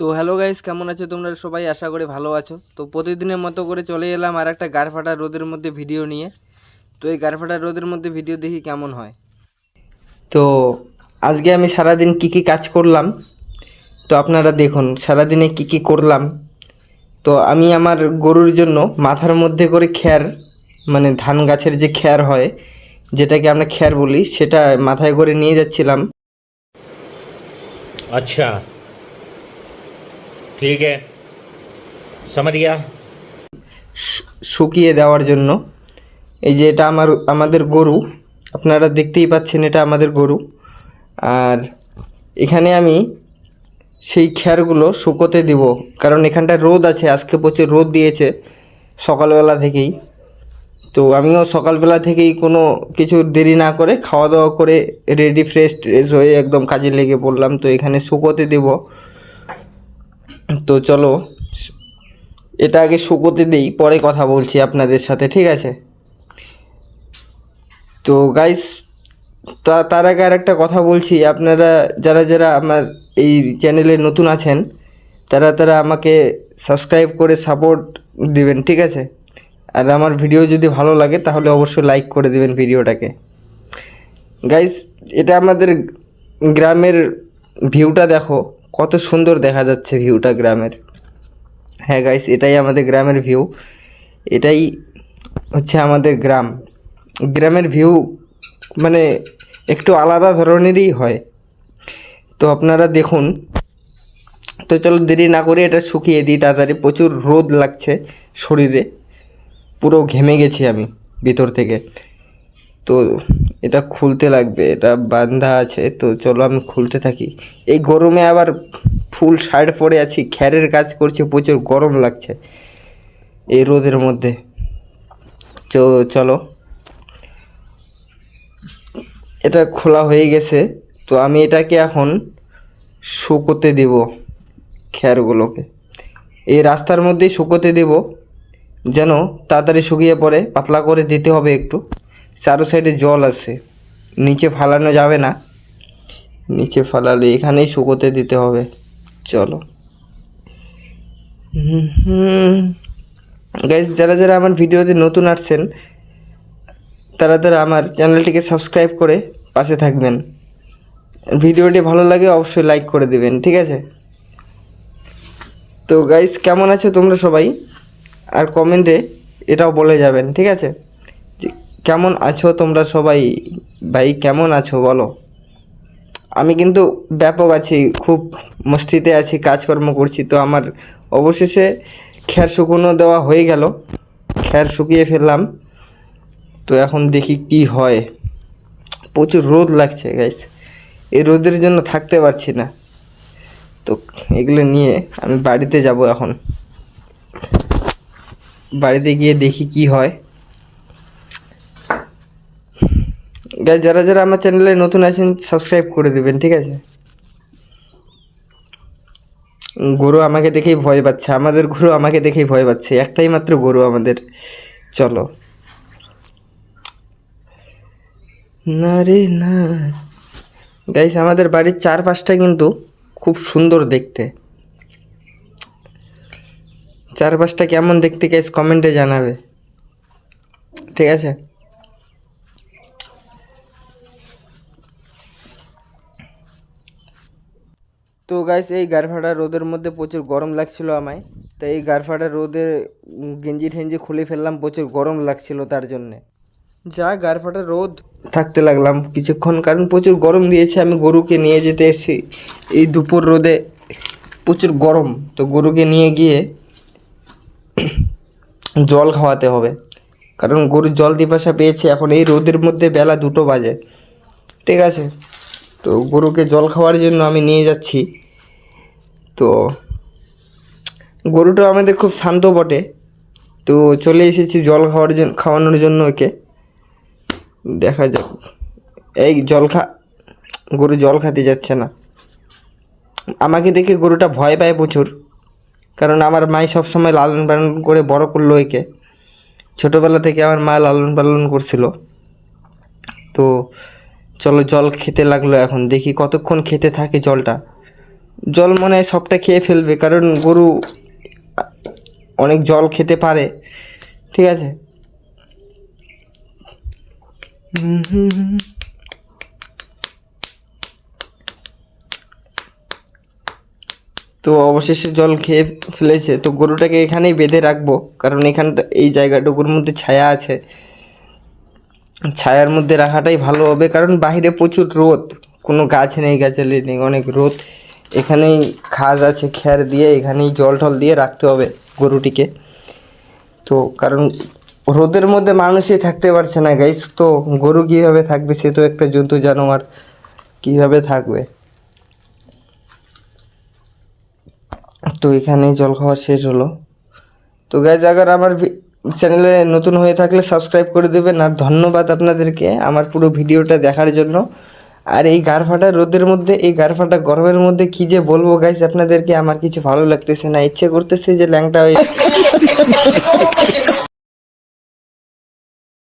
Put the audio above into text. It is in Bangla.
তো হ্যালো গাইস, কেমন আছো তোমরা সবাই? আশা করি ভালো আছো। তো প্রতিদিনের মতো করে চলে এলাম আর একটা গাড় ফাটা রোদের মধ্যে ভিডিও নিয়ে। তো এই গাড় ফাটা রোদের মধ্যে ভিডিও দেখি কেমন হয়। তো আজকে আমি সারাদিন কি কি কাজ করলাম তো আপনারা দেখুন সারাদিনে কি কি করলাম। তো আমি আমার গরুর জন্য মাথার মধ্যে করে খ্যার, মানে ধান গাছের যে খ্যার হয়, যেটাকে আমরা খ্যার বলি, সেটা মাথায় করে নিয়ে যাচ্ছিলাম। अच्छा ठीक है समझ गया। শুকিয়ে দেওয়ার জন্য। এই যে এটা আমাদের গরু, আপনারা দেখতেই পাচ্ছেন এটা আমাদের গরু। আর এখানে আমি সেই খ্যারগুলো শুকোতে দিব, কারণ এখানটায় রোদ আছে, আজকে প্রচুর রোদ দিয়েছে সকালবেলা থেকেই। তো আমিও সকালবেলা থেকেই কোনো কিছু দেরি না করে খাওয়া দাওয়া করে রেডি ফ্রেশ হয়ে একদম কাজে লেগে পড়লাম। তো এখানে শুকোতে দেব। তো চলো এটা আগে শুকোতে দেই, পরে কথা বলছি আপনাদের সাথে, ঠিক আছে? তো গাইস, তার আগে আর একটা কথা বলছি, আপনারা যারা যারা আমার এই চ্যানেলে নতুন আছেন তারা আমাকে সাবস্ক্রাইব করে সাপোর্ট দিবেন, ঠিক আছে? আর আমার ভিডিও যদি ভালো লাগে তাহলে অবশ্যই লাইক করে দিবেন ভিডিওটাকে। গাইস, এটা আমাদের গ্রামের ভিউটা দেখো, কত সুন্দর দেখা যাচ্ছে ভিউটা গ্রামের। হ্যাঁ গাইস, এটাই আমাদের গ্রামের ভিউ। এটাই হচ্ছে আমাদের গ্রামের ভিউ, মানে একটু আলাদা ধরনেরই হয়। তো আপনারা দেখুন। তো চলো দেরি না করে এটা শুকিয়ে দিই তাড়াতাড়ি, প্রচুর রোদ লাগছে শরীরে, পুরো ঘেমে গেছি আমি ভিতর থেকে। তো এটা খুলতে লাগবে, এটা বাঁধা আছে। তো চলো আমি খুলতে থাকি। এই গরমে আবার ফুল শার্ট পরে আছি, খ্যারের কাজ করছি, প্রচুর গরম লাগছে এই রোদের মধ্যে। চলো এটা খোলা হয়ে গেছে। তো আমি এটাকে এখন শুকোতে দেব, খ্যারগুলোকে এই রাস্তার মধ্যেই শুকোতে দেব, যেন তাড়াতাড়ি শুকিয়ে পড়ে। পাতলা করে দিতে হবে একটু, চারো সাইডে জল আছে, নিচে ফালানো যাবে না, নিচে ফালালে এখানেই শুকোতে দিতে হবে। চলো গাইস, যারা যারা আমার ভিডিওতে নতুন আসছেন তারা আমার চ্যানেলটিকে সাবস্ক্রাইব করে পাশে থাকবেন। ভিডিওটি ভালো লাগে অবশ্যই লাইক করে দিবেন, ঠিক আছে? তো গাইস, কেমন আছো তোমরা সবাই? আর কমেন্টে এটাও বলে যাবেন, ঠিক আছে? যে কেমন আছো তোমরা সবাই, ভাই কেমন আছো বলো। আমি কিন্তু ব্যাপক আছি, খুব মস্তিতে আছি, কাজকর্ম করছি। তো আমার অবশেষে খ্যার শুকনো দেওয়া হয়ে গেল, খ্যার শুকিয়ে ফেললাম। তো এখন দেখি কি হয়। প্রচুর রোদ লাগছে গাইস, এই রোদের জন্য থাকতে পারছি না। তো এগুলো নিয়ে আমি বাড়িতে যাব এখন, বাড়িতে গিয়ে দেখি কি হয়। গাইস, যারা যারা আমার চ্যানেলে নতুন আছেন সাবস্ক্রাইব করে দেবেন, ঠিক আছে? গরু আমাকে দেখেই ভয় পাচ্ছে, আমাদের গরু আমাকে দেখেই ভয় পাচ্ছে, একটাই মাত্র গরু আমাদের। চলো না রে না। গাইস, আমাদের বাড়ির চারপাশটা কিন্তু খুব সুন্দর দেখতে। চারপাশটা কেমন দেখতে গাইস কমেন্টে জানাবে, ঠিক আছে? তো গাইস, এই গারফাটা রোদের মধ্যে প্রচুর গরম লাগছিল আমায়। তো এই গারফাটা রোদে গেঞ্জি ঠেঞ্জি খুলে ফেললাম, প্রচুর গরম লাগছিল তার জন্যে। যা গারফাটা রোদ থাকতে লাগলাম কিছুক্ষণ, কারণ প্রচুর গরম দিয়েছে। আমি গরুকে নিয়ে যেতে এসেছি এই দুপুর রোদে, প্রচুর গরম। তো গরুকে নিয়ে গিয়ে জল খাওয়াতে হবে, কারণ গরু জল পিপাসা পেয়েছে। এখন এই রোদের মধ্যে বেলা 2টো বাজে, ঠিক আছে? তো গরুকে জল খাওয়ার জন্য আমি নিয়ে যাচ্ছি। তো গরুটা আমাদের খুব শান্ত বটে। তো চলে এসেছি জল খাওয়ানোর জন্য ওকে। দেখা যাক, এই গরু জল খেতে যাচ্ছে না। আমাকে দেখে গরুটা ভয় পায় প্রচুর, কারণ আমার মাই সবসময় লালন পালন করে বড় করলো একে। ছোটোবেলা থেকে আমার মা লালন পালন করছিল। তো চলো জল খেতে লাগলো, এখন দেখি কতক্ষণ খেতে থাকে জলটা। জল মনে হয় সবটা খেয়ে ফেলবে, কারণ গরু অনেক জল খেতে পারে। ঠিক আছে। তো অবশেষে জল খেয়ে ফেলেছে, তো গরুটাকে এখানেই বেঁধে রাখবো, কারণ এখানটা এই জায়গাটুকুর মধ্যে ছায়া আছে, ছায়ার মধ্যে রাখাটাই ভালো হবে, কারণ বাইরে প্রচুর রোদ, কোনো গাছ নেই, গাছালি নেই, অনেক রোদ। এখানেই ঘাস আছে, খ্যার দিয়ে এখানেই জল টল দিয়ে রাখতে হবে গরুটিকে। তো কারণ রোদের মধ্যে মানুষই থাকতে পারছে না গাইস, তো গরু কীভাবে থাকবে? সে তো একটা জন্তু জানোয়ার, কীভাবে থাকবে? তো এখানেই জল খাওয়া শেষ হলো। তো গাইজ, আগার আমার চ্যানেলে নতুন হয়ে থাকলে সাবস্ক্রাইব করে দেবেন, আর ধন্যবাদ আপনাদেরকে আমার পুরো ভিডিওটা দেখার জন্য। আর এই গার ফাটা রোদের মধ্যে, এই গার ফাটা গরমের মধ্যে কী যে বলবো গাইজ আপনাদেরকে, আমার কিছু ভালো লাগতেছে না, ইচ্ছে করতেছে যে ল্যাংটা হয়ে